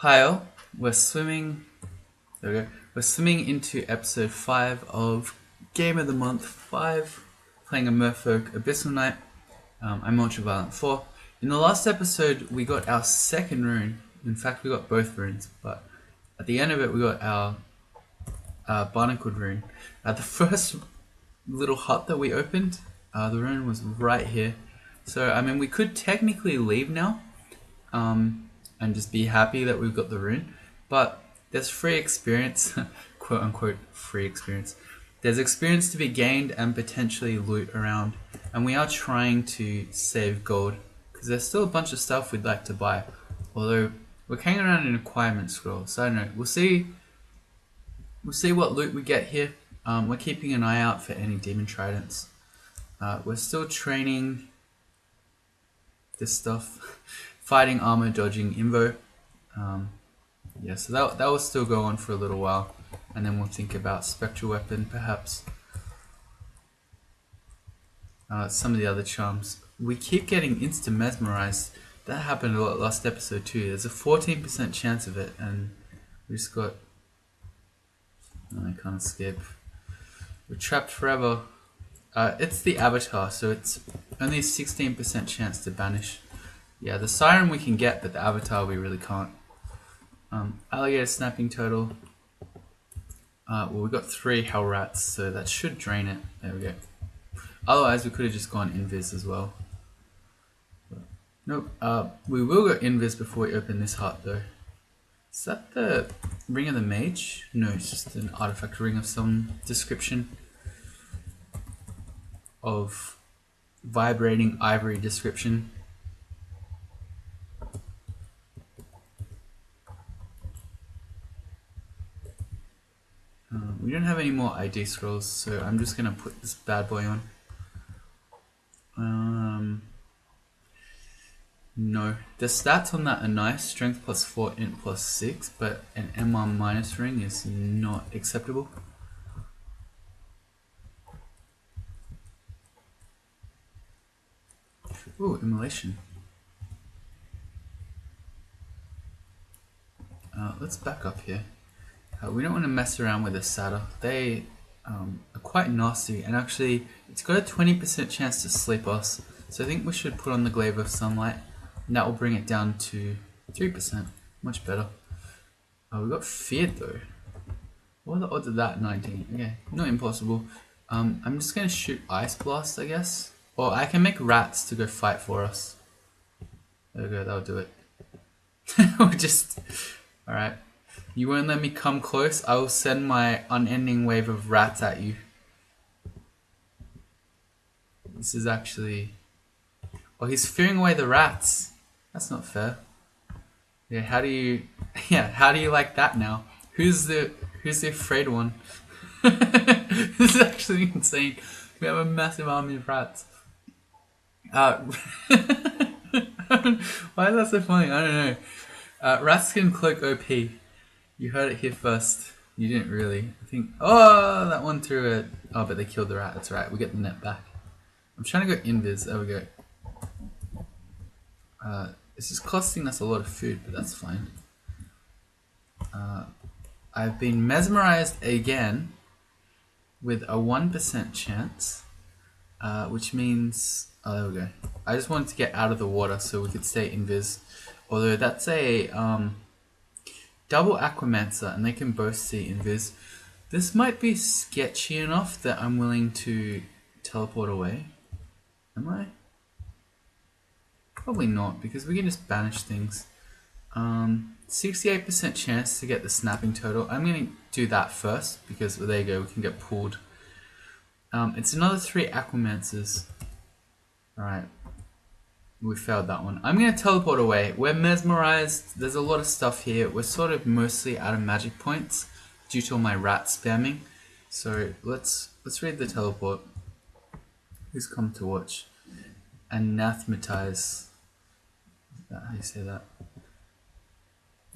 Hi all, we're swimming. There we go. We're swimming into episode 5 of Game of the Month 5, playing a Merfolk Abyssal Knight. I'm Ultraviolent 4. In the last episode, we got our second rune. In fact, we got both runes, but at the end of it, we got our barnacled rune. The first little hut that we opened, the rune was right here. So, I mean, we could technically leave now, and just be happy that we've got the rune. But there's free experience, quote unquote free experience. There's experience to be gained and potentially loot around, and we are trying to save gold because there's still a bunch of stuff we'd like to buy. Although we're carrying around an acquirement scroll, so I don't know. We'll see. We'll see what loot we get here. We're keeping an eye out for any demon tridents. We're still training this stuff. Fighting, armor, dodging, invo. Yeah, so that will still go on for a little while, and then we'll think about spectral weapon, perhaps. Some of the other charms. We keep getting insta mesmerized. That happened a lot last episode too. There's a 14% chance of it, and we just got. Oh, I can't escape. We're trapped forever. It's the avatar, so it's only a 16% chance to banish. Yeah, the siren we can get, but the avatar we really can't. Alligator snapping turtle. Well, we got 3 hell rats, so that should drain it. There we go. Otherwise, we could have just gone invis as well. But, nope. We will go invis before we open this hut, though. Is that the ring of the mage? No, it's just an artifact ring of some description. Of vibrating ivory description. We don't have any more ID scrolls, so I'm just gonna put this bad boy on. No, the stats on that are nice. Strength plus 4, int plus 6, but an M1 minus ring is not acceptable. Ooh, immolation. Let's back up here. We don't want to mess around with the satyr. They are quite nasty, and actually, it's got a 20% chance to sleep us. So I think we should put on the glaive of sunlight, and that will bring it down to 3%. Much better. We got feared though. What are the odds of that? 19. Okay, not impossible. I'm just gonna shoot ice blast, I guess. Or I can make rats to go fight for us. There we go. That'll do it. We're just all right. You won't let me come close. I will send my unending wave of rats at you. This is actually. Oh, he's fearing away the rats. That's not fair. Yeah, how do you? Yeah, how do you like that now? Who's the afraid one? This is actually insane. We have a massive army of rats. Why is that so funny? I don't know. Rats can cloak OP. You heard it here first. You didn't really. I think. Oh, that one threw it. Oh, but they killed the rat. That's right. We get the net back. I'm trying to go invis. There we go. This is costing us a lot of food, but that's fine. I've been mesmerized again with a 1% chance, which means. Oh, there we go. I just wanted to get out of the water so we could stay invis. Although that's a double Aquamancer, and they can both see invis. This might be sketchy enough that I'm willing to teleport away. Am I? Probably not, because we can just banish things. 68% chance to get the snapping turtle. I'm going to do that first, because well, there you go, we can get pulled. It's another 3 Aquamancers. Alright. We failed that one. I'm going to teleport away. We're mesmerized. There's a lot of stuff here. We're sort of mostly out of magic points due to all my rat spamming. So let's read the teleport. Who's come to watch? Anathematize. Is that how you say that?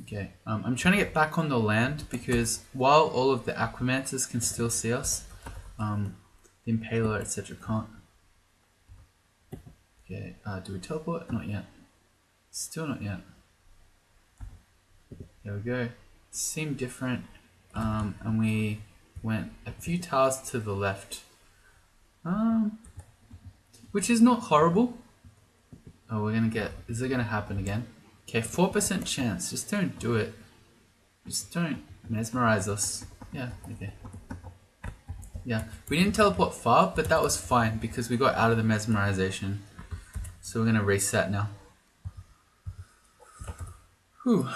Okay. I'm trying to get back on the land because while all of the Aquamancers can still see us, the Impaler, etc. can't. Okay, do we teleport? Not yet. Still not yet. There we go. Seemed different. And we went a few tiles to the left. Which is not horrible. Oh, we're gonna get... Is it gonna happen again? Okay, 4% chance. Just don't do it. Just don't mesmerize us. Yeah, okay. Yeah, we didn't teleport far, but that was fine because we got out of the mesmerization. So we're gonna reset now. Whew.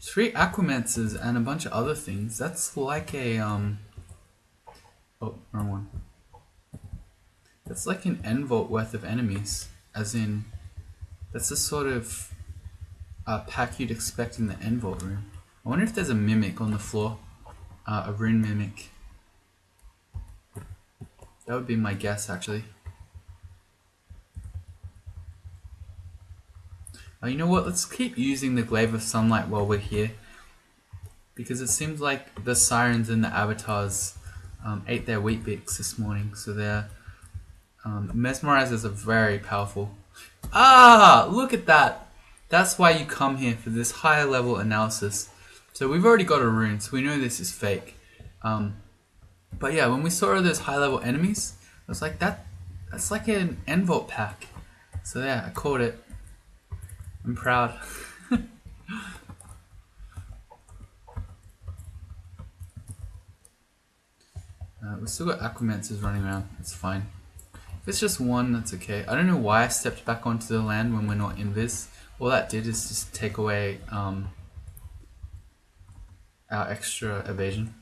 3 aquamancers and a bunch of other things. That's like a oh, wrong one. That's like an N vault worth of enemies. As in, that's the sort of pack you'd expect in the N vault room. I wonder if there's a mimic on the floor. A rune mimic. That would be my guess, actually. You know what? Let's keep using the glaive of sunlight while we're here, because it seems like the sirens and the avatars ate their wheat bix this morning, so their mesmerizers are very powerful. Ah, look at that! That's why you come here, for this higher level analysis. So we've already got a rune, so we know this is fake. But yeah, when we saw those high level enemies, I was like, that's like an N vault pack. So yeah, I caught it. I'm proud. We've still got aquamancers running around. It's fine. If it's just one, that's okay. I don't know why I stepped back onto the land when we're not invis. All that did is just take away our extra evasion.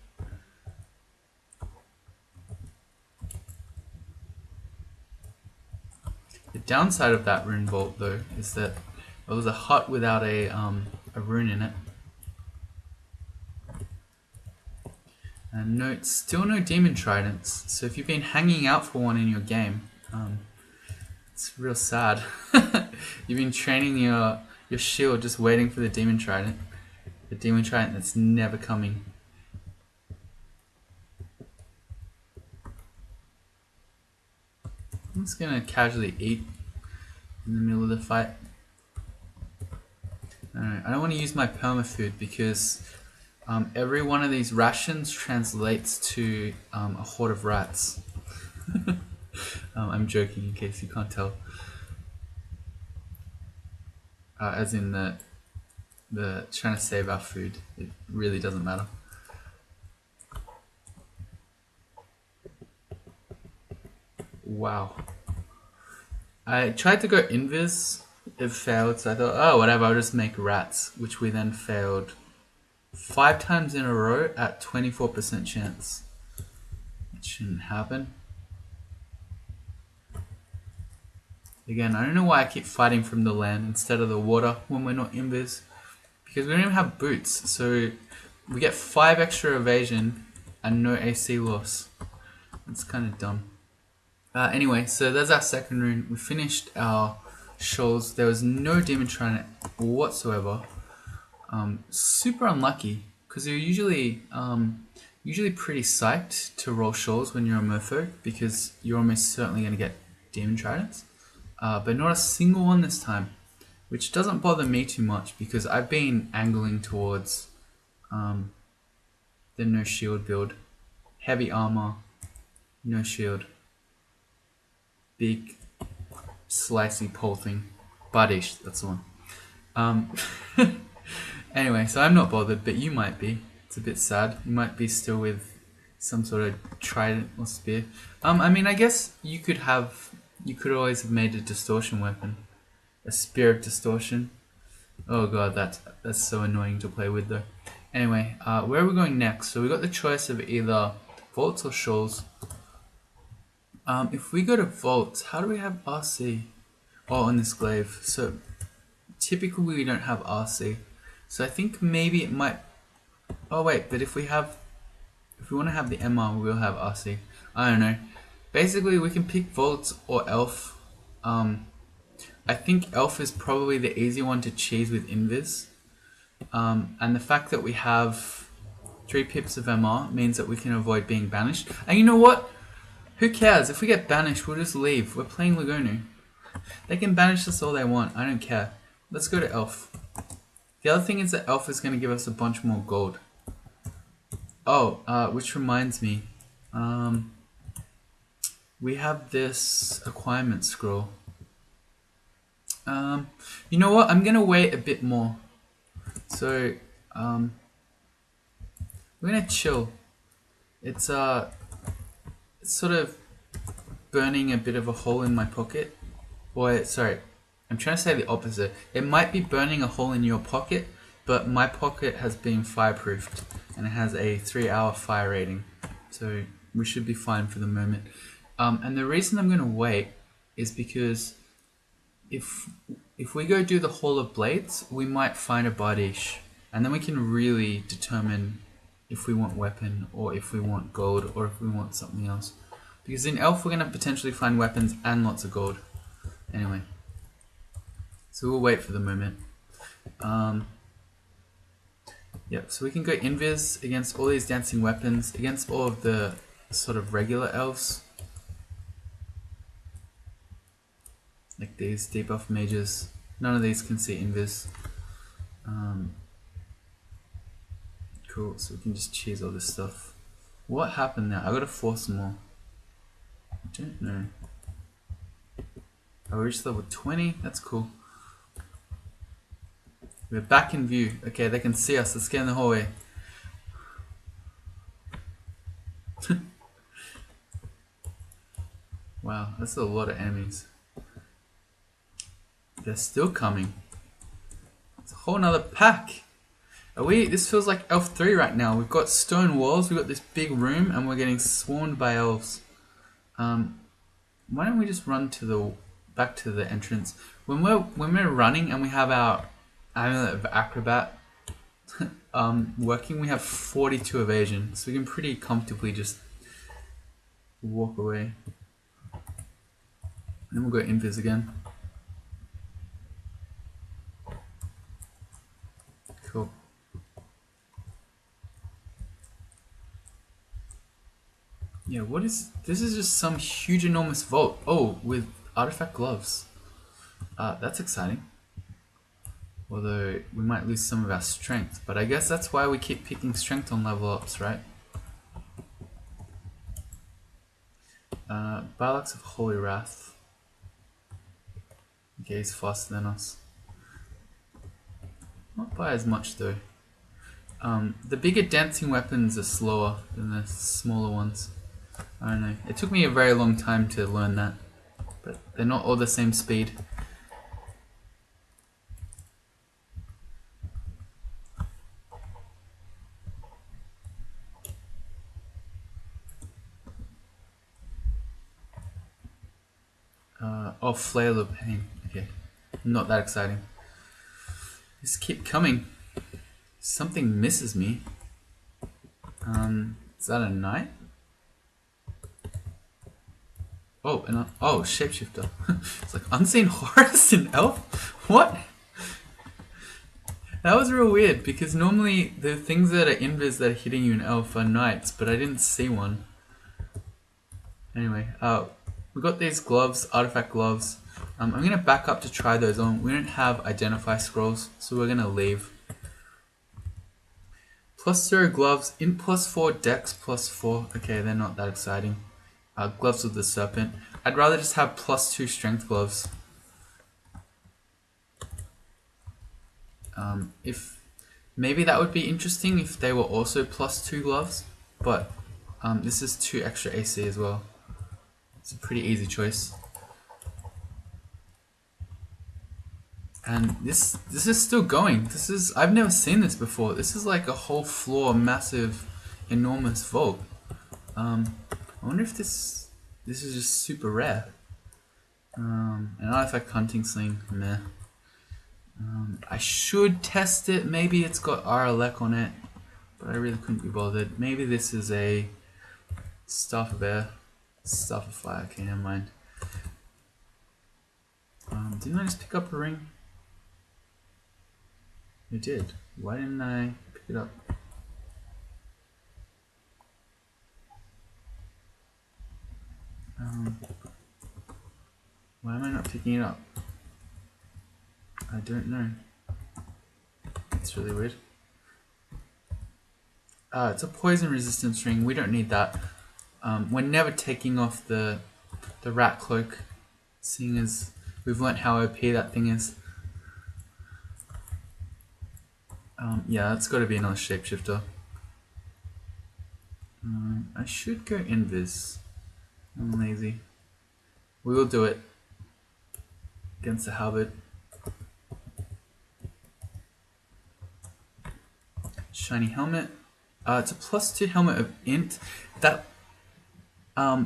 The downside of that rune vault, though, is that it was a hut without a rune in it. And still no demon tridents. So if you've been hanging out for one in your game, it's real sad. You've been training your shield, just waiting for the demon trident. The demon trident that's never coming. I'm just gonna casually eat in the middle of the fight. I don't want to use my permafood because every one of these rations translates to a horde of rats. I'm joking in case you can't tell. As in the trying to save our food. It really doesn't matter. Wow. I tried to go invis. It failed, so I thought, oh, whatever, I'll just make rats, which we then failed 5 times in a row at 24% chance. It shouldn't happen. Again, I don't know why I keep fighting from the land instead of the water when we're not invis. Because we don't even have boots, so we get 5 extra evasion and no AC loss. That's kind of dumb. Anyway, so there's our second rune. We finished our shoals. There was no demon trident whatsoever. Super unlucky, because you're usually pretty psyched to roll shoals when you're a merfolk, because you're almost certainly going to get demon tridents. But not a single one this time, which doesn't bother me too much because I've been angling towards the no shield build. Heavy armor, no shield. Big slicey pole thing. Badish, that's the one. Anyway, so I'm not bothered, but you might be. It's a bit sad. You might be still with some sort of trident or spear. I mean, I guess you could always have made a distortion weapon. A spear of distortion. Oh god, that's so annoying to play with though. Anyway, where are we going next? So we got the choice of either vaults or shoals. If we go to vaults, how do we have RC? Oh, on this glaive. So typically we don't have RC. So I think maybe it might... Oh wait, but if we want to have the MR, we will have RC. I don't know. Basically, we can pick vaults or elf. I think elf is probably the easy one to cheese with invis. And the fact that we have 3 pips of MR means that we can avoid being banished. And you know what? Who cares? If we get banished, we'll just leave. We're playing Lagunu. They can banish us all they want. I don't care. Let's go to elf. The other thing is that Elf is going to give us a bunch more gold. Oh, which reminds me, we have this acquirement scroll. You know what? I'm going to wait a bit more. So, we're going to chill. It's sort of burning a bit of a hole in my pocket. Or, sorry, I'm trying to say the opposite. It might be burning a hole in your pocket, but my pocket has been fireproofed and it has a 3-hour fire rating. So we should be fine for the moment. And the reason I'm going to wait is because if we go do the Hall of Blades, we might find a Bardish. And then we can really determine if we want weapon or if we want gold or if we want something else. Because in Elf we're going to potentially find weapons and lots of gold. Anyway. So we'll wait for the moment. Yep, so we can go invis against all these dancing weapons, against all of the sort of regular elves. Like these debuff mages. None of these can see invis. Cool, so we can just cheese all this stuff. What happened there? I gotta force them all. I don't know. I reached level 20, that's cool. We're back in view. Okay, they can see us. Let's get in the hallway. Wow, that's a lot of enemies. They're still coming. It's a whole nother pack. This feels like Elf 3 right now. We've got stone walls, we've got this big room, and we're getting swarmed by elves. Why don't we just run to back to the entrance? When we're running and we have our Amulet of Acrobat working, we have 42 evasion, so we can pretty comfortably just walk away. And then we'll go invis again. Cool. Yeah, what is this? Is just some huge enormous vault. Oh, with artifact gloves. That's exciting. Although we might lose some of our strength, but I guess that's why we keep picking strength on level ups, right? Barlocks of Holy Wrath. Okay, he's faster than us. Not by as much though. The bigger dancing weapons are slower than the smaller ones. I don't know. It took me a very long time to learn that, but they're not all the same speed. Oh, Flail of Pain. Okay, not that exciting. Just keep coming. Something misses me. Is that a knight? Oh, shapeshifter. It's like unseen Horus in Elf? What? That was real weird because normally the things that are invis that are hitting you in Elf are knights, but I didn't see one. Anyway, we got these gloves, artifact gloves. I'm gonna back up to try those on. We don't have identify scrolls, so we're gonna leave. +0 gloves, in +4 dex +4. Okay, they're not that exciting. Gloves with the serpent. I'd rather just have +2 strength gloves. If maybe that would be interesting if they were also +2 gloves, but this is 2 extra AC as well. It's a pretty easy choice. And this is still going. I've never seen this before. This is like a whole floor, massive, enormous vault. I wonder if this is just super rare. An artifact hunting sling, meh. I should test it. Maybe it's got Aralek on it, but I really couldn't be bothered. Maybe this is a Staff of Air, Staff of Fire. Okay, never mind. Didn't I just pick up a ring? I did. Why didn't I pick it up? Why am I not picking it up? I don't know. That's really weird. It's a poison resistance ring. We don't need that. We're never taking off the rat cloak, seeing as we've learnt how OP that thing is. Yeah, that's got to be another shapeshifter. I should go invis. I'm lazy. We will do it against the halberd. Shiny helmet. It's a +2 helmet of int. That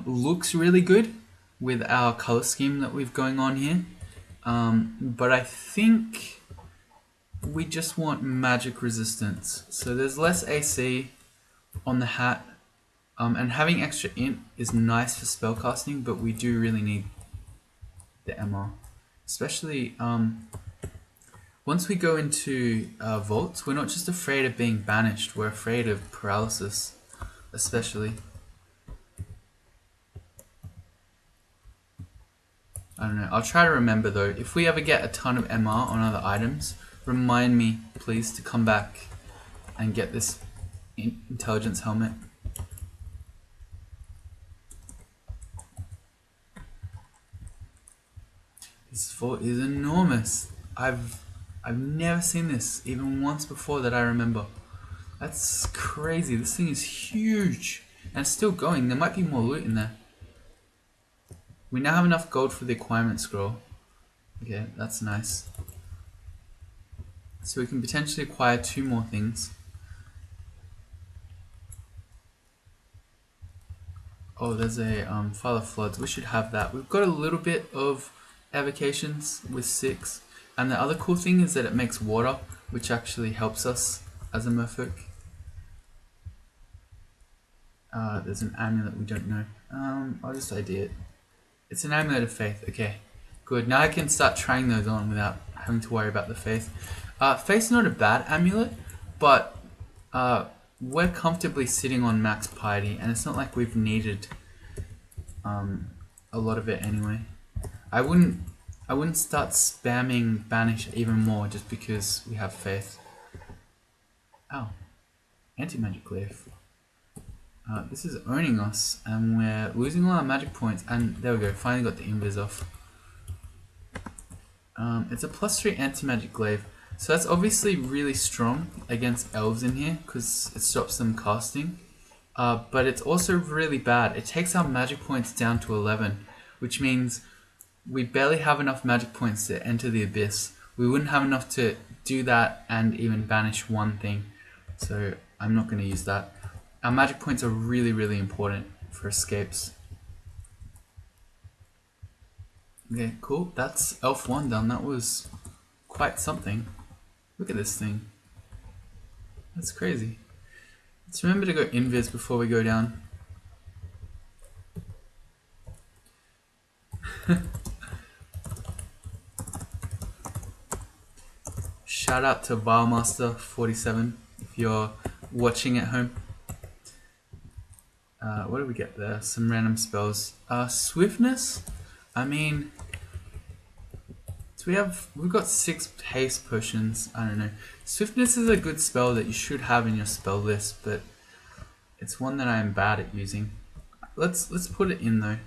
looks really good with our color scheme that we've going on here. But I think we just want magic resistance. So there's less AC on the hat. And having extra int is nice for spellcasting, but we do really need the MR. Especially once we go into vaults, we're not just afraid of being banished, we're afraid of paralysis, especially. I don't know, I'll try to remember though. If we ever get a ton of MR on other items, remind me please to come back and get this intelligence helmet. This vault is enormous. I've never seen this even once before that I remember. That's crazy. This thing is huge and it's still going. There might be more loot in there. We now have enough gold for the acquirement scroll. Okay, that's nice. So we can potentially acquire 2 more things. Oh, there's a File of Floods. We should have that. We've got a little bit of evocations with 6. And the other cool thing is that it makes water, which actually helps us as a merfolk. There's an amulet we don't know. I'll just ID it. It's an amulet of faith. Okay, good. Now I can start trying those on without having to worry about the faith. Faith's not a bad amulet, but we're comfortably sitting on max piety, and it's not like we've needed a lot of it anyway. I wouldn't start spamming banish even more just because we have faith. Oh, anti-magic glaive. This is owning us, and we're losing all our magic points. And there we go, finally got the invis off. It's a +3 anti-magic glaive, so that's obviously really strong against elves in here because it stops them casting. But it's also really bad. It takes our magic points down to 11, which means we barely have enough magic points to enter the abyss. We wouldn't have enough to do that and even banish one thing, so I'm not going to use that. Our magic points are really, really important for escapes. Okay, cool. That's Elf 1 done. That was quite something. Look at this thing. That's crazy. Let's remember to go invis before we go down. Shout out to Vilemaster47 if you're watching at home. What do we get there? Some random spells. Swiftness? I mean, so we've got 6 haste potions. I don't know. Swiftness is a good spell that you should have in your spell list, but it's one that I am bad at using. Let's put it in though.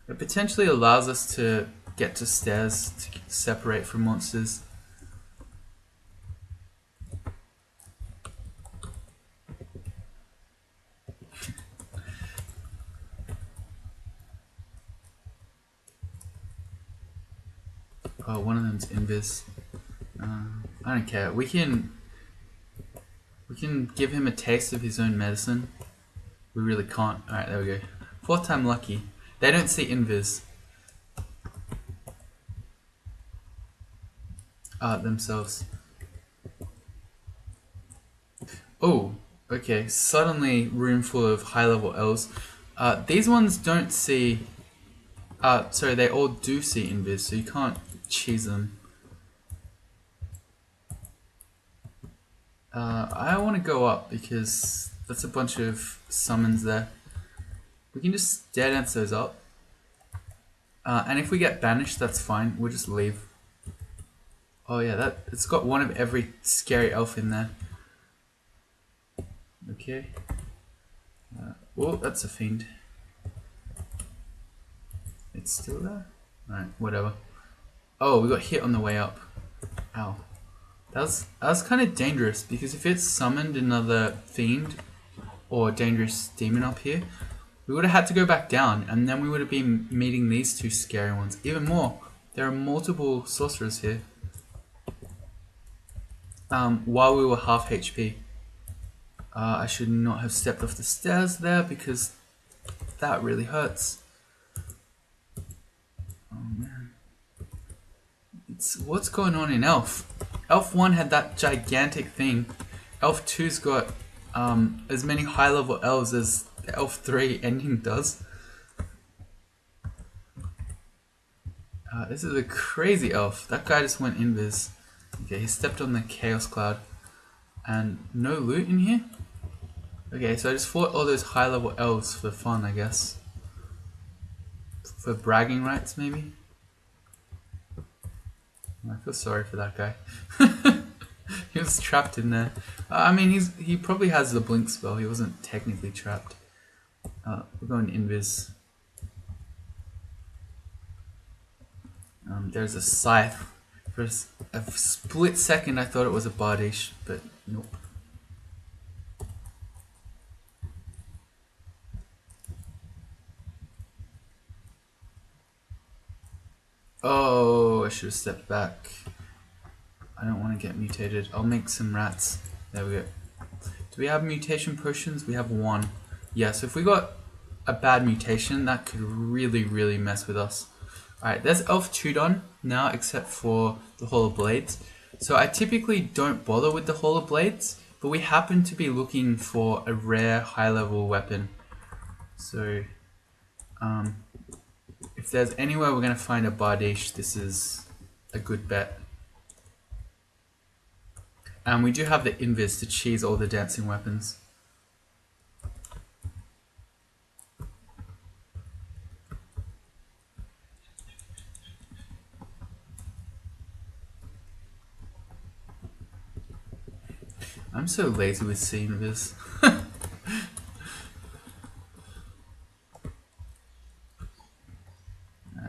It potentially allows us to get to stairs to separate from monsters. Oh, one of them's invis. I don't care. We can give him a taste of his own medicine. We really can't. Alright, there we go. 4th time lucky. They don't see invis. Themselves. Oh, okay. Suddenly room full of high level elves. These ones don't see... sorry, they all do see invis, so you can't cheese them. I want to go up because that's a bunch of summons there. We can just dead dance those up. And if we get banished, that's fine. We'll just leave. Oh yeah, it's got one of every scary elf in there. Okay. Oh, that's a fiend. It's still there? Alright, whatever. Oh, we got hit on the way up. Ow. That was kind of dangerous, because if it summoned another fiend or dangerous demon up here, we would have had to go back down, and then we would have been meeting these two scary ones. Even more, there are multiple sorcerers here. While we were half HP. I should not have stepped off the stairs there, because that really hurts. Oh man. What's going on in Elf? Elf 1 had that gigantic thing. Elf 2's got as many high level elves as Elf 3 ending does. This is a crazy elf. That guy just went invis. Okay, he stepped on the Chaos Cloud. And no loot in here? Okay, so I just fought all those high level elves for fun, I guess. For bragging rights, maybe? I feel sorry for that guy. He was trapped in there. I mean, he probably has the blink spell. He wasn't technically trapped. We're going invis. There's a scythe. For a split second, I thought it was a Bardish, but nope. Oh, I should have stepped back. I don't want to get mutated. I'll make some rats. There we go. Do we have mutation potions? We have one. Yeah, so if we got a bad mutation, that could really, really mess with us. Alright, there's Elf 2 done now, except for the Hall of Blades. So I typically don't bother with the Hall of Blades, but we happen to be looking for a rare high-level weapon. So, if there's anywhere we're going to find a Bardish, this is a good bet. And we do have the invis to cheese all the dancing weapons. I'm so lazy with seeing this. Alright,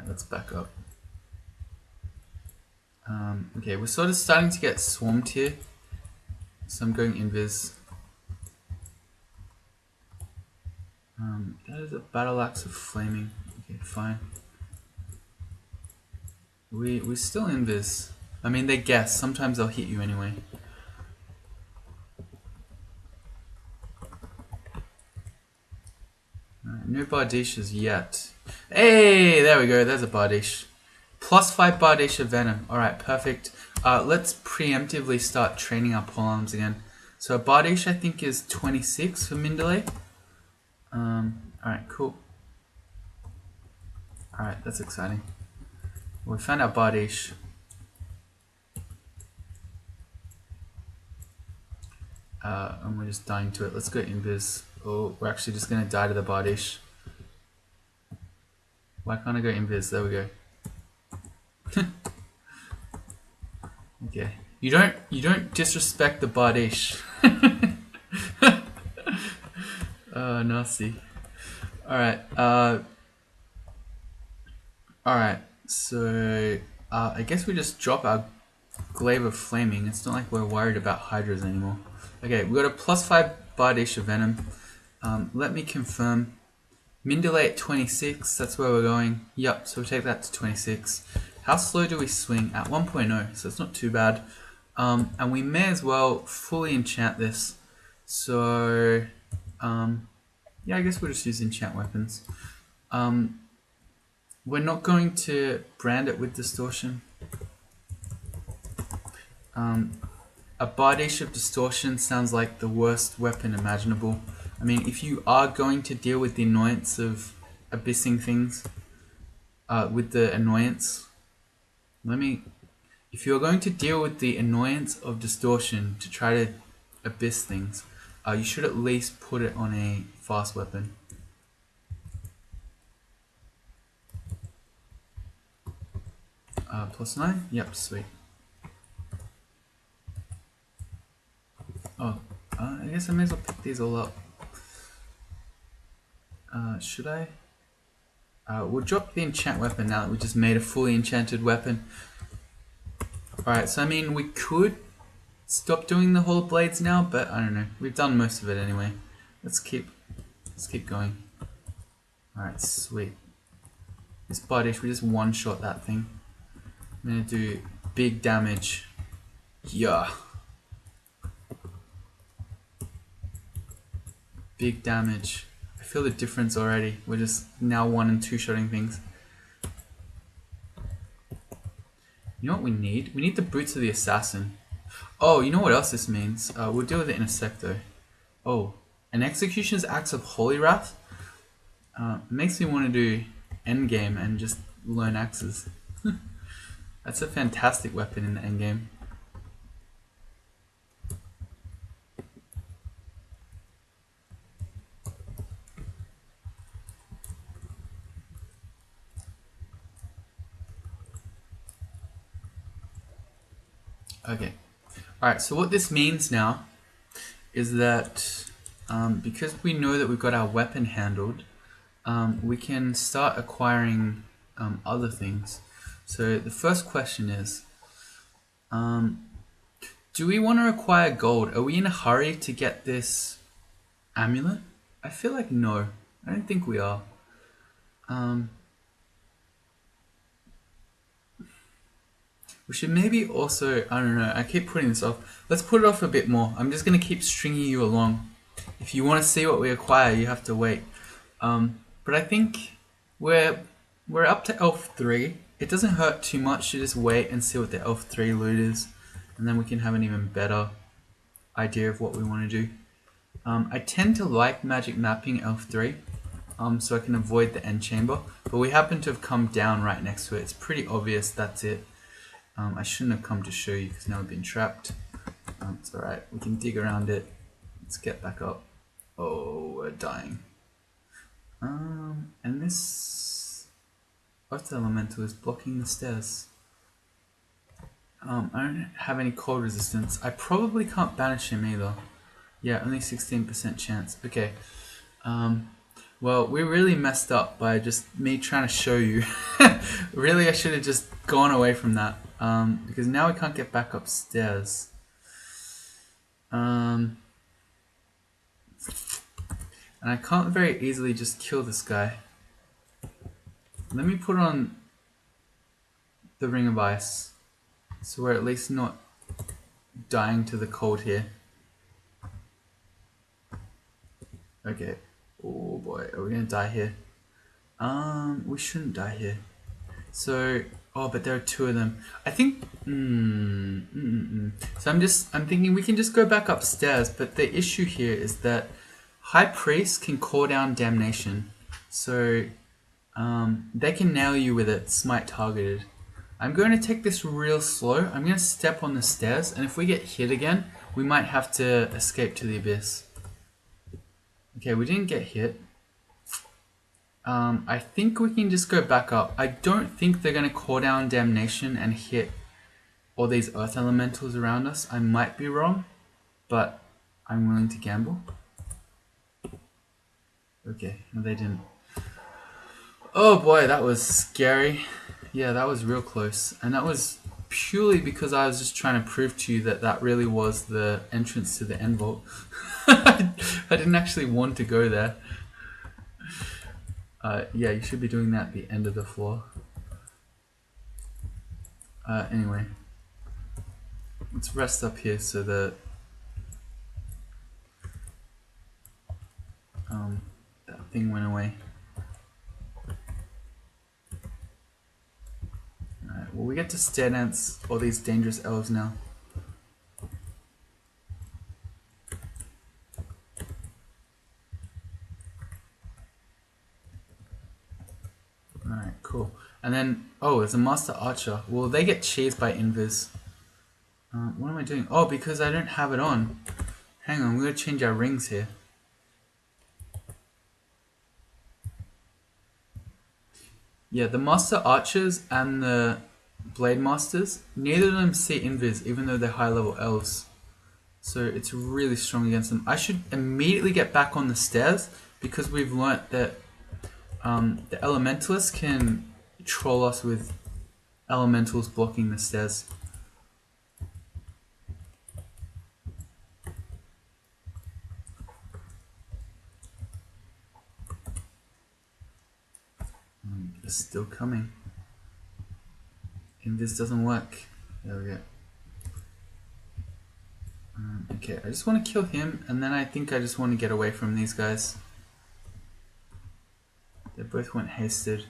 let's back up. Okay, we're sort of starting to get swarmed here. So I'm going invis. That is a battle axe of flaming. Okay, fine. We're still invis. I mean, they guess. Sometimes they'll hit you anyway. No Bardishas yet. Hey, there we go. There's a Bardish. +5 Bardish of Venom. Alright, perfect. Let's preemptively start training our polearms again. So a Bardish, I think, is 26 for Mindalay. Alright, cool. Alright, that's exciting. We found our Bardish. And we're just dying to it. Let's go invis. Oh, we're actually just gonna die to the Bardish. Why can't I go invis? There we go. Okay. You don't disrespect the Bardish. Nasty. Alright, alright, so I guess we just drop our Glaive of Flaming. It's not like we're worried about Hydras anymore. Okay, we got a +5 Bardish of Venom. Let me confirm. Mindalay at 26, that's where we're going. Yep, so we'll take that to 26. How slow do we swing? At 1.0, so it's not too bad. And we may as well fully enchant this. So, yeah, I guess we'll just use enchant weapons. We're not going to brand it with Distortion. A Bardish of Distortion sounds like the worst weapon imaginable. I mean, if you are going to deal with the annoyance of abyssing things, with the annoyance, if you're going to deal with the annoyance of Distortion to try to abyss things, you should at least put it on a fast weapon. +9? Yep, sweet. Oh, I guess I may as well pick these all up. Should I? We'll drop the enchant weapon now that we just made a fully enchanted weapon. Alright, so I mean, we could stop doing the whole blades now, but I don't know. We've done most of it anyway. Let's keep going. Alright, sweet. This body, should we just one-shot that thing? I'm gonna do big damage. Yeah. Big damage. I feel the difference already. We're just now one and two shotting things. You know what we need? We need the Boots of the Assassin. Oh, you know what else this means? We'll deal with it in a sec though. Oh, an Executioner's Axe of Holy Wrath? Makes me want to do endgame and just learn axes. That's a fantastic weapon in the endgame. Okay. Alright, so what this means now is that because we know that we've got our weapon handled, we can start acquiring other things. So the first question is, do we want to acquire gold? Are we in a hurry to get this amulet? I feel like no. I don't think we are. We should maybe also, I don't know, I keep putting this off. Let's put it off a bit more. I'm just going to keep stringing you along. If you want to see what we acquire, you have to wait. But I think we're up to Elf 3. It doesn't hurt too much to just wait and see what the Elf 3 loot is. And then we can have an even better idea of what we want to do. I tend to like magic mapping Elf 3. So I can avoid the end chamber. But we happen to have come down right next to it. It's pretty obvious that's it. I shouldn't have come to show you because now we've been trapped. It's alright, we can dig around it. Let's get back up. Oh, we're dying. And this Earth Elemental is blocking the stairs. I don't have any cold resistance. I probably can't banish him either. Yeah, only 16% chance. Okay. Well, we really messed up by just me trying to show you. Really, I should have just gone away from that. Because now we can't get back upstairs. And I can't very easily just kill this guy. Let me put on the Ring of Ice. So we're at least not dying to the cold here. Okay. Oh boy, are we gonna die here? We shouldn't die here. So, oh, but there are two of them. I think, So I'm thinking we can just go back upstairs, but the issue here is that High Priest can call down Damnation. So, they can nail you with it, smite targeted. I'm going to take this real slow. I'm going to step on the stairs, and if we get hit again, we might have to escape to the abyss. Okay, we didn't get hit. I think we can just go back up. I don't think they're going to call down Damnation and hit all these Earth Elementals around us. I might be wrong, but I'm willing to gamble. Okay, no they didn't. Oh boy, that was scary. Yeah, that was real close. And that was purely because I was just trying to prove to you that that really was the entrance to the end vault. I didn't actually want to go there. Yeah, you should be doing that at the end of the floor. Anyway, let's rest up here so that that thing went away. Alright, well we get to stair dance all these dangerous elves now. Alright, cool. And then, oh, there's a Master Archer. Well, they get cheesed by Invis. What am I doing? Oh, because I don't have it on. Hang on, we're going to change our rings here. Yeah, the Master Archers and the Blade Masters, neither of them see Invis, even though they're high level elves. so it's really strong against them. I should immediately get back on the stairs because we've learnt that the elementalists can troll us with elementals blocking the stairs. It's still coming. And this doesn't work. There we go. Okay, I just want to kill him, and then I think I just want to get away from these guys. They both went hasted.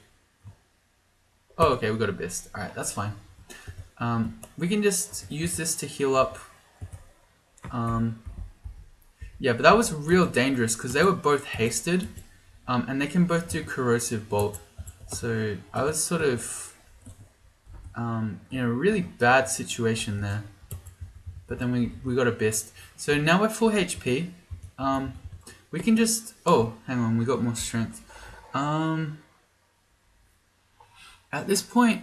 Oh, okay, we got Abyssed. Alright, that's fine. We can just use this to heal up. Yeah, but that was real dangerous because they were both hasted, and they can both do Corrosive Bolt. So I was sort of in a really bad situation there. But then we got Abyssed. So now we're full HP. We can just... Oh, hang on, we got more strength. At this point,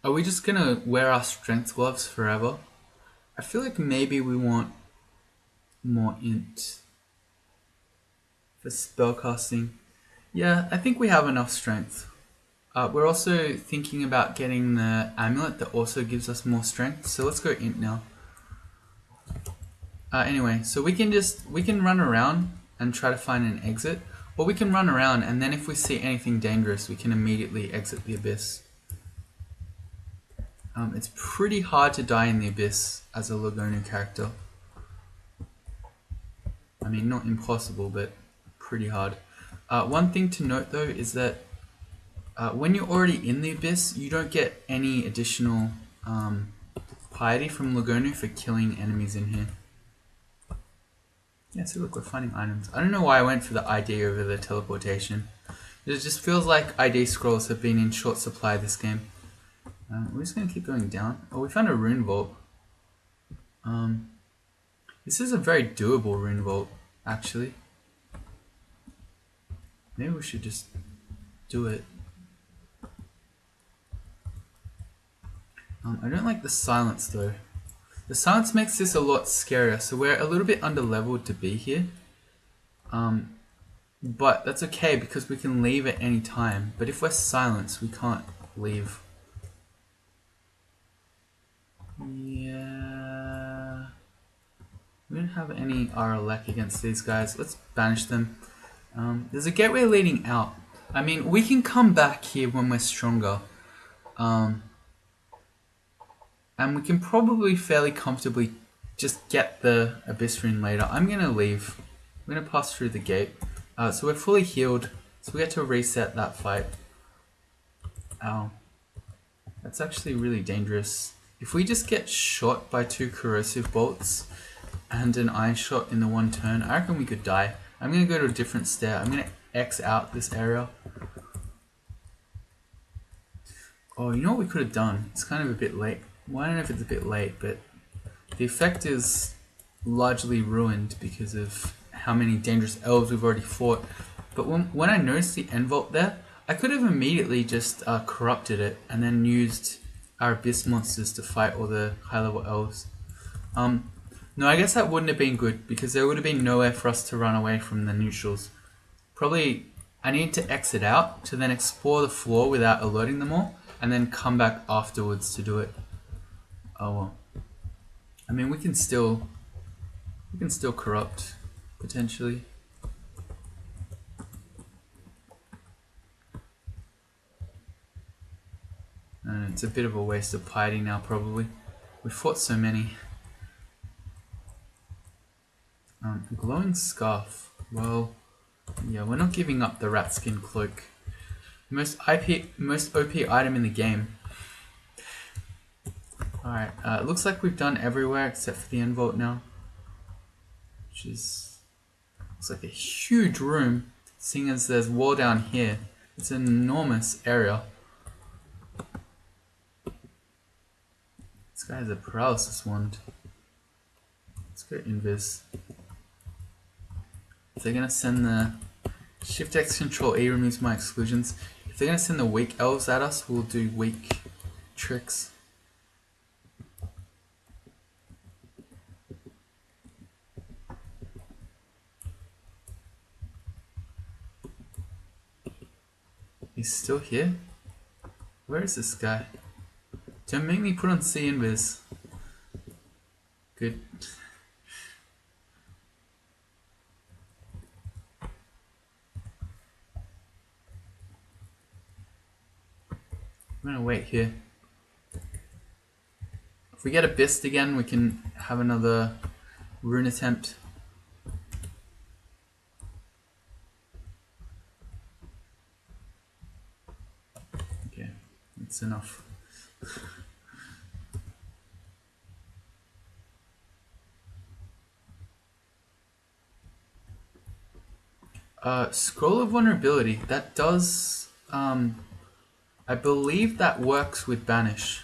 are we just going to wear our strength gloves forever? I feel like maybe we want more int for spellcasting. Yeah, I think we have enough strength. We're also thinking about getting the amulet that also gives us more strength. So let's go int now. Anyway, so we can run around and try to find an exit, or we can run around and then if we see anything dangerous, we can immediately exit the abyss. It's pretty hard to die in the abyss as a Logonu character. I mean, not impossible, but pretty hard. One thing to note though is that when you're already in the abyss, you don't get any additional piety from Logonu for killing enemies in here. Yeah, so look, we're finding items. I don't know why I went for the ID over the teleportation. It just feels like ID scrolls have been in short supply this game. We're just going to keep going down. Oh, we found a rune vault. This is a very doable rune vault, actually. Maybe we should just do it. I don't like the silence though. The silence makes this a lot scarier, so we're a little bit under leveled to be here. But that's okay because we can leave at any time. But if we're silenced, we can't leave. Yeah. We don't have any RLEC against these guys. Let's banish them. There's a gateway leading out. I mean, we can come back here when we're stronger. And we can probably fairly comfortably just get the Abyss Rune later. I'm going to leave. I'm going to pass through the gate. So we're fully healed. So we get to reset that fight. Ow. That's actually really dangerous. If we just get shot by 2 corrosive bolts and an iron shot in the one turn, I reckon we could die. I'm going to go to a different stair. I'm going to X out this area. Oh, you know what we could have done? It's kind of a bit late. Well, I don't know if it's a bit late, but the effect is largely ruined because of how many dangerous elves we've already fought. But when I noticed the end vault there, I could have immediately just corrupted it and then used our abyss monsters to fight all the high level elves. No, I guess that wouldn't have been good because there would have been nowhere for us to run away from the neutrals. Probably I need to exit out to then explore the floor without alerting them all and then come back afterwards to do it. Oh well. I mean, we can still corrupt potentially. It's a bit of a waste of piety now, probably. We fought so many. Glowing scarf. Well, yeah, we're not giving up the rat skin cloak. Most OP item in the game. Alright, it looks like we've done everywhere except for the end vault now. Which is... looks like a huge room, seeing as there's wall down here. It's an enormous area. This guy has a paralysis wand. Let's go invis. If they're gonna send the... Shift X Control E removes my exclusions. If they're gonna send the weak elves at us, we'll do weak tricks. He's still here? Where is this guy? Don't make me put on C invis. Good. I'm gonna wait here. If we get a Bist again, we can have another rune attempt. Okay, that's enough. Scroll of Vulnerability. That does, I believe that works with Banish.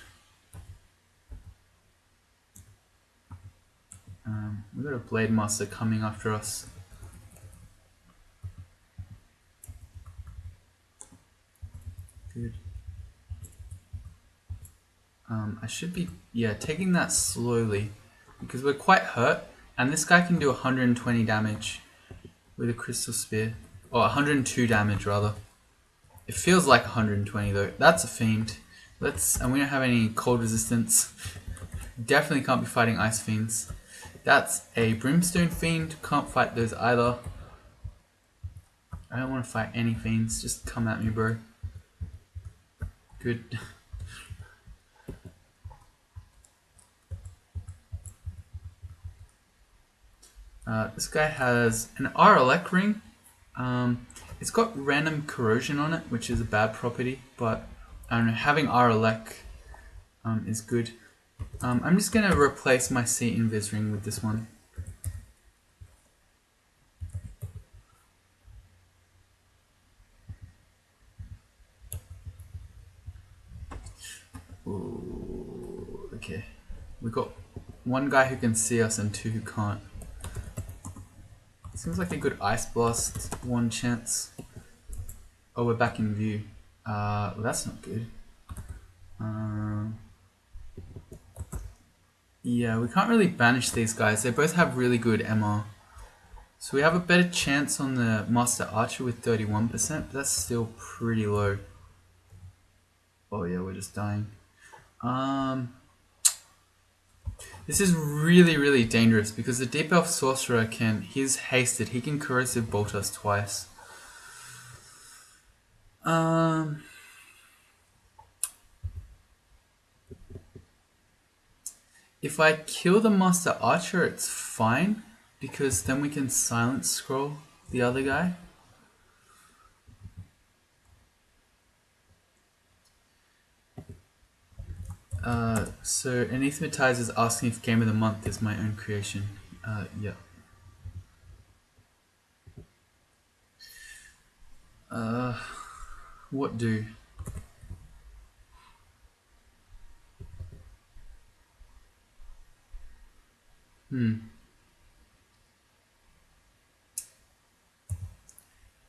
We've got a Blade Master coming after us. Good. I should be, taking that slowly because we're quite hurt, and this guy can do 120 damage with a Crystal Spear, or 102 damage rather. It feels like 120 though. That's a Fiend. And we don't have any cold resistance. Definitely can't be fighting Ice Fiends. That's a Brimstone Fiend. Can't fight those either. I don't want to fight any Fiends. Just come at me, bro. Good. This guy has an RLX ring. It's got random corrosion on it, which is a bad property, but I don't know, having RLX is good. I'm just going to replace my C invis ring with this one. Ooh, okay. We've got one guy who can see us and two who can't. Seems like a good Ice Blast, one chance. Oh, we're back in view. Well, that's not good. Yeah, we can't really banish these guys. They both have really good MR. So we have a better chance on the Master Archer with 31%, but that's still pretty low. Oh yeah, we're just dying. This is really, really dangerous because the Deep Elf Sorcerer he's hasted, he can Corrosive Bolt us twice. If I kill the Master Archer, it's fine, because then we can Silence Scroll the other guy. So Anathematize is asking if Game of the Month is my own creation. Yeah. What do?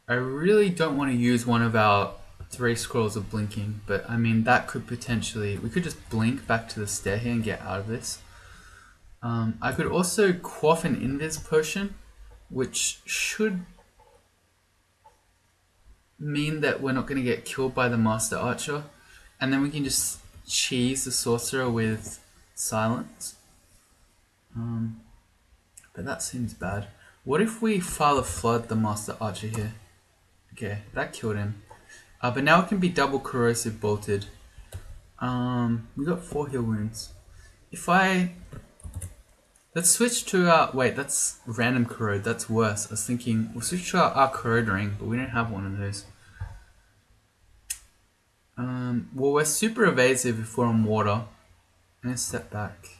I really don't want to use one of our 3 scrolls of blinking, but I mean that could potentially, we could just blink back to the stair here and get out of this. I could also quaff an invis potion, which should mean that we're not going to get killed by the Master Archer, and then we can just cheese the sorcerer with silence. But that seems bad. What if we Father Flood the Master Archer here? Okay, that killed him. But now it can be double corrosive bolted. We got 4 heal wounds. Let's switch to wait, that's random corrode, that's worse. I was thinking, we'll switch to our corrode ring, but we don't have one of those. Well, we're super evasive if we're on water. I'm gonna step back.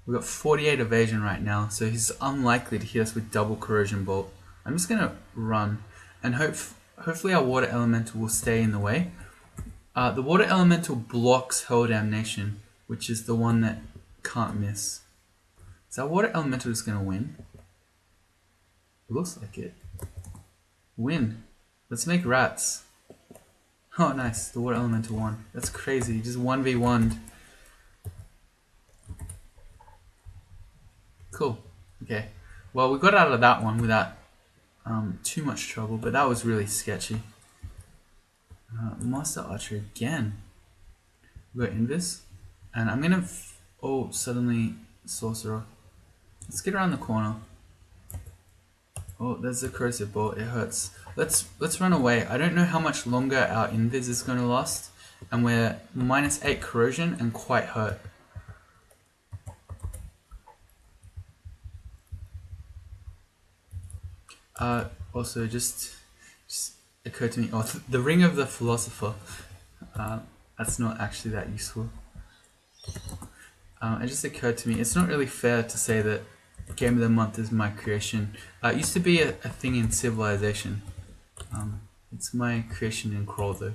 We've got 48 evasion right now, so he's unlikely to hit us with double corrosion bolt. I'm just gonna run, and hopefully our water elemental will stay in the way. The water elemental blocks Hell Damnation, which is the one that can't miss. Is our water elemental just gonna win? It looks like it. Win. Let's make rats. Oh nice, the water elemental won. That's crazy, just 1v1'd. Cool. Okay. Well, we got out of that one without too much trouble, but that was really sketchy. Master Archer again. We got Invis. And I'm gonna... oh, suddenly Sorcerer. Let's get around the corner. Oh, there's a corrosive ball. It hurts. Let's run away. I don't know how much longer our invis is going to last, and we're -8 corrosion and quite hurt. Also, just occurred to me. Oh, the Ring of the Philosopher. That's not actually that useful. It just occurred to me. It's not really fair to say that Game of the Month is my creation. It used to be a thing in Civilization. It's my creation in Crawl though.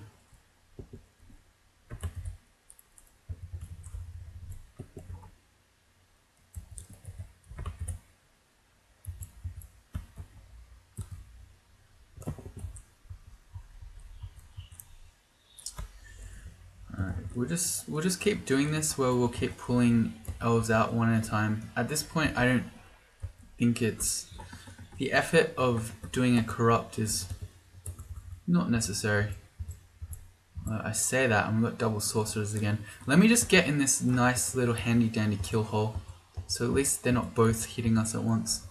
Alright, we'll just keep doing this where we'll keep pulling elves out one at a time. At this point, I don't think it's... the effort of doing a corrupt is not necessary. I say that, and we've got double sorcerers again. Let me just get in this nice little handy dandy kill hole, so at least they're not both hitting us at once.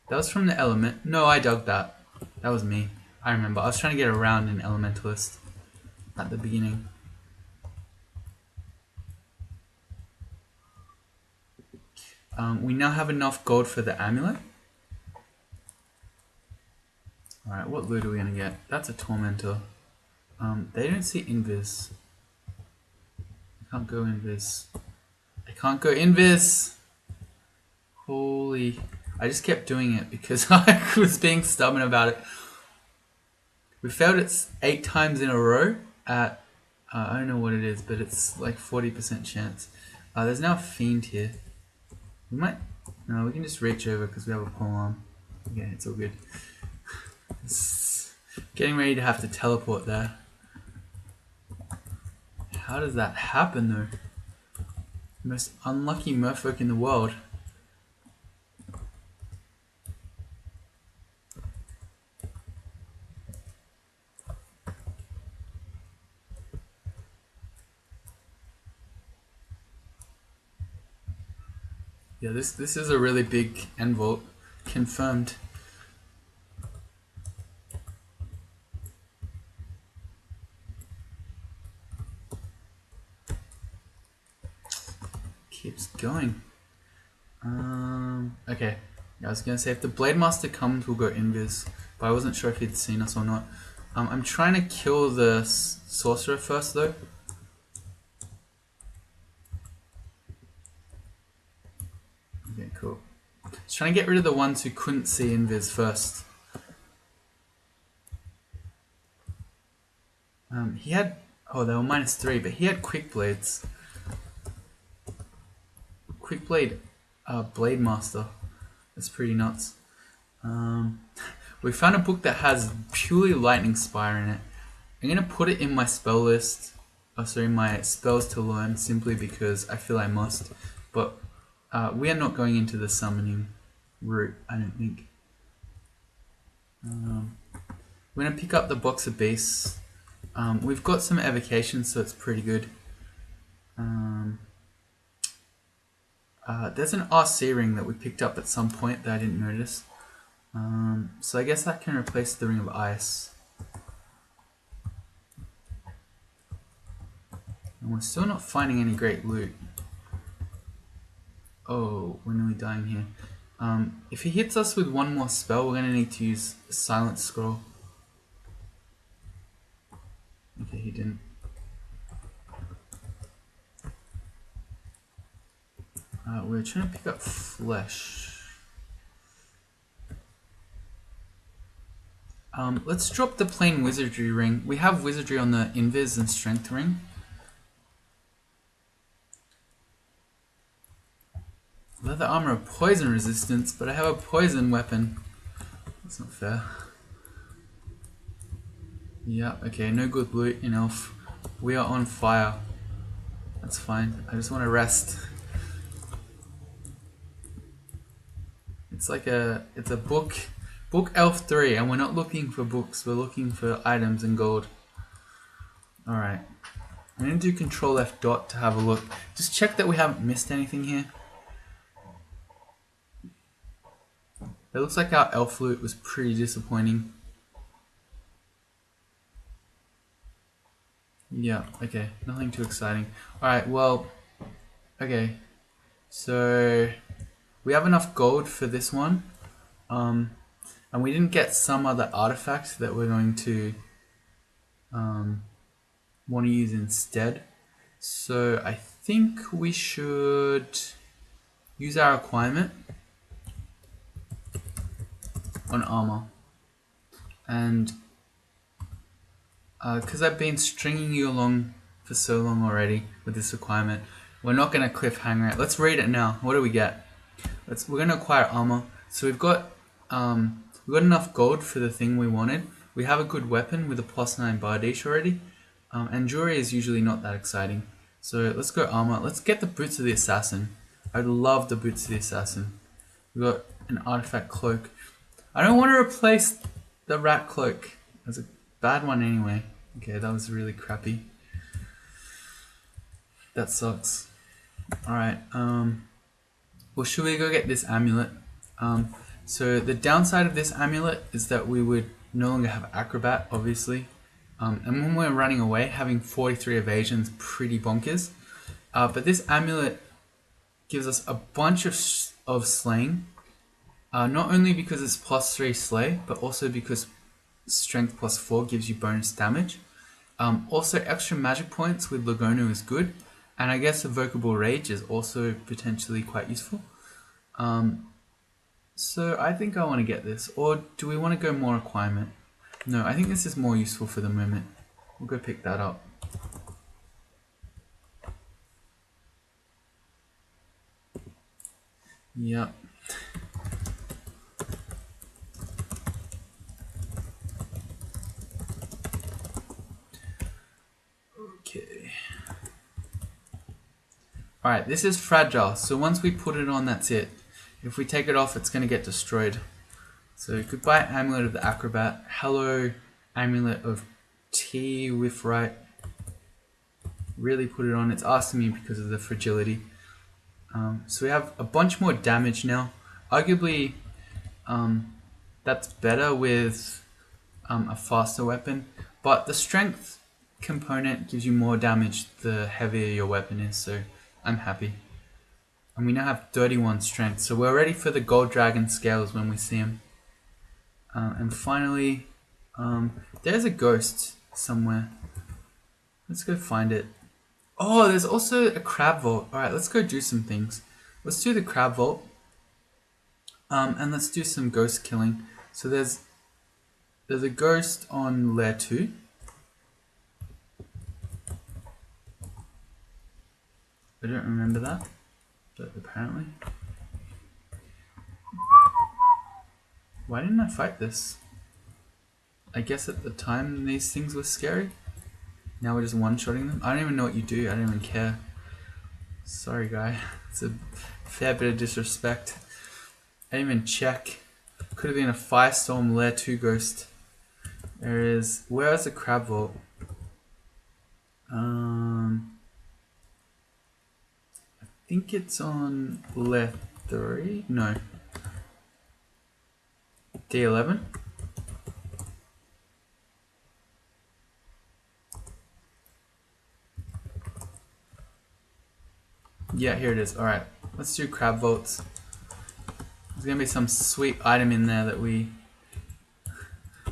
That was from the element. No, I dug that. That was me. I remember. I was trying to get around an elementalist at the beginning. We now have enough gold for the amulet. Alright, what loot are we gonna get? That's a tormentor. They don't see invis. I can't go invis. I can't go invis! Holy... I just kept doing it because I was being stubborn about it. We failed it 8 times in a row at... I don't know what it is, but it's like 40% chance. There's now a fiend here. We might... no, we can just reach over because we have a polearm. Yeah, it's all good. It's getting ready to have to teleport there. How does that happen though? The most unlucky merfolk in the world. Yeah, this is a really big end vault. Confirmed. Keeps going. Okay. Yeah, I was gonna say if the Blade Master comes, we'll go invis, but I wasn't sure if he'd seen us or not. I'm trying to kill the sorcerer first though. Okay, cool. Just trying to get rid of the ones who couldn't see invis first. He had... oh, they were -3, but he had quick blades. Quick blade, Blade Master. That's pretty nuts. We found a book that has purely Lightning Spire in it. I'm gonna put it in my spell list. Oh, sorry, my spells to learn, simply because I feel I must. But we are not going into the summoning route, I don't think. We're gonna pick up the box of beasts. We've got some evocation, so it's pretty good. There's an RC ring that we picked up at some point that I didn't notice. So I guess that can replace the Ring of Ice. And we're still not finding any great loot. Oh, we're nearly dying here. If he hits us with one more spell, we're going to need to use a Silent Scroll. Okay, he didn't. We're trying to pick up flesh. Let's drop the plain wizardry ring. We have wizardry on the invis and strength ring. Leather armor of poison resistance, but I have a poison weapon. That's not fair. Yeah, okay, no good loot in elf. We are on fire. That's fine. I just want to rest. It's like it's a book Book Elf 3, and we're not looking for books, we're looking for items and gold. Alright. I'm going to do Control F dot to have a look. Just check that we haven't missed anything here. It looks like our elf loot was pretty disappointing. Yeah, okay. Nothing too exciting. Alright, well, okay. So, we have enough gold for this one. And we didn't get some other artifact that we're going to want to use instead. So, I think we should use our requirement on armor. And because I've been stringing you along for so long already with this requirement, we're not going to cliffhanger it. Let's read it now. What do we get? We're going to acquire armor. So we've got enough gold for the thing we wanted. We have a good weapon with a +9 bardiche already. And jewelry is usually not that exciting. So let's go armor. Let's get the boots of the assassin. I love the boots of the assassin. We've got an artifact cloak. I don't want to replace the rat cloak. That's a bad one anyway. Okay, that was really crappy. That sucks. Alright, well, should we go get this amulet? So the downside of this amulet is that we would no longer have acrobat, obviously. And when we're running away, having 43 evasion is pretty bonkers. But this amulet gives us a bunch of slaying. Not only because it's +3 slay, but also because strength +4 gives you bonus damage. Also, extra magic points with Lagonu is good. And I guess Evocable Rage is also potentially quite useful. So I think I want to get this. Or do we want to go more requirement? No, I think this is more useful for the moment. We'll go pick that up. Yep. Okay. Alright, this is fragile, so once we put it on, that's it. If we take it off, it's going to get destroyed. So goodbye Amulet of the Acrobat. Hello Amulet of T with right. Really put it on. It's asking me because of the fragility. So we have a bunch more damage now. Arguably, that's better with a faster weapon. But the strength component gives you more damage the heavier your weapon is. So I'm happy. And we now have 31 strength. So we're ready for the Gold Dragon scales when we see him. And finally, there's a ghost somewhere. Let's go find it. Oh, there's also a crab vault. Alright, let's go do some things. Let's do the crab vault. And let's do some ghost killing. So there's a ghost on layer 2. I don't remember that, but apparently. Why didn't I fight this? I guess at the time these things were scary. Now we're just one-shotting them. I don't even know what you do. I don't even care. Sorry, guy. It's a fair bit of disrespect. I didn't even check. Could have been a Firestorm Lair 2 ghost. There is... Where is the crab vault? I think it's on Lair 3? No. D11? Yeah, here it is. Alright, let's do crab vaults. There's gonna be some sweet item in there that we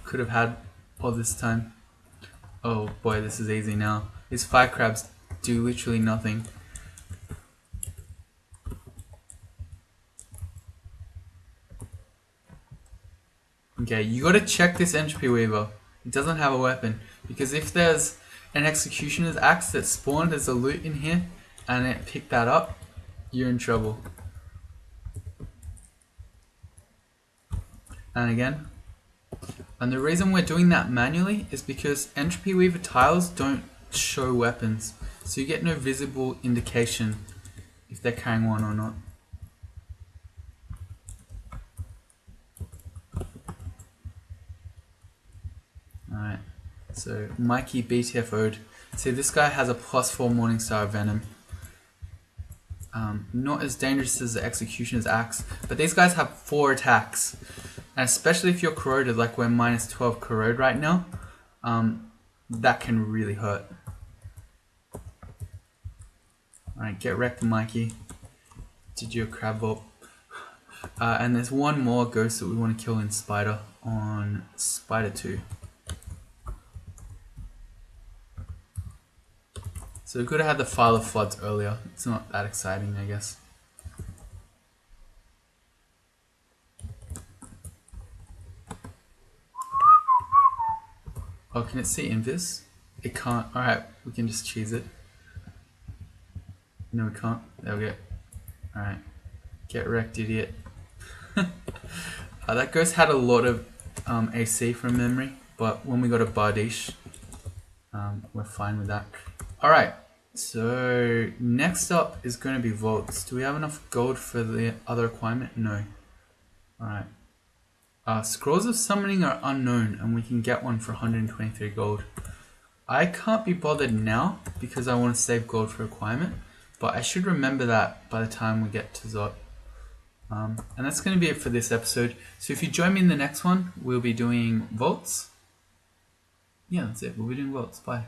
could have had all this time. Oh boy, this is easy now. These fire crabs do literally nothing. Okay, you gotta check this Entropy Weaver. It doesn't have a weapon. Because if there's an Executioner's Axe that spawned as a loot in here, and it picked that up, you're in trouble. And again. And the reason we're doing that manually is because Entropy Weaver tiles don't show weapons. So you get no visible indication if they're carrying one or not. So Mikey BTFO'd. See, this guy has a +4 Morningstar Venom. Not as dangerous as the Executioner's Axe, but these guys have 4 attacks. And especially if you're corroded, like we're -12 corrode right now, that can really hurt. Alright, get wrecked, Mikey. Did you a crab vault? And there's one more ghost that we want to kill in Spider on Spider 2. So we could have had the File of Floods earlier. It's not that exciting, I guess. Oh, can it see Invis? It can't. Alright, we can just cheese it. No, we can't. There we go. Alright. Get wrecked, idiot. That ghost had a lot of AC from memory, but when we got a Bardiche, we're fine with that. Alright, so next up is going to be Vaults. Do we have enough gold for the other requirement? No. Alright. Scrolls of Summoning are unknown, and we can get one for 123 gold. I can't be bothered now because I want to save gold for requirement, but I should remember that by the time we get to Zot. And that's going to be it for this episode. So if you join me in the next one, we'll be doing Vaults. Yeah, that's it. We'll be doing Vaults. Bye.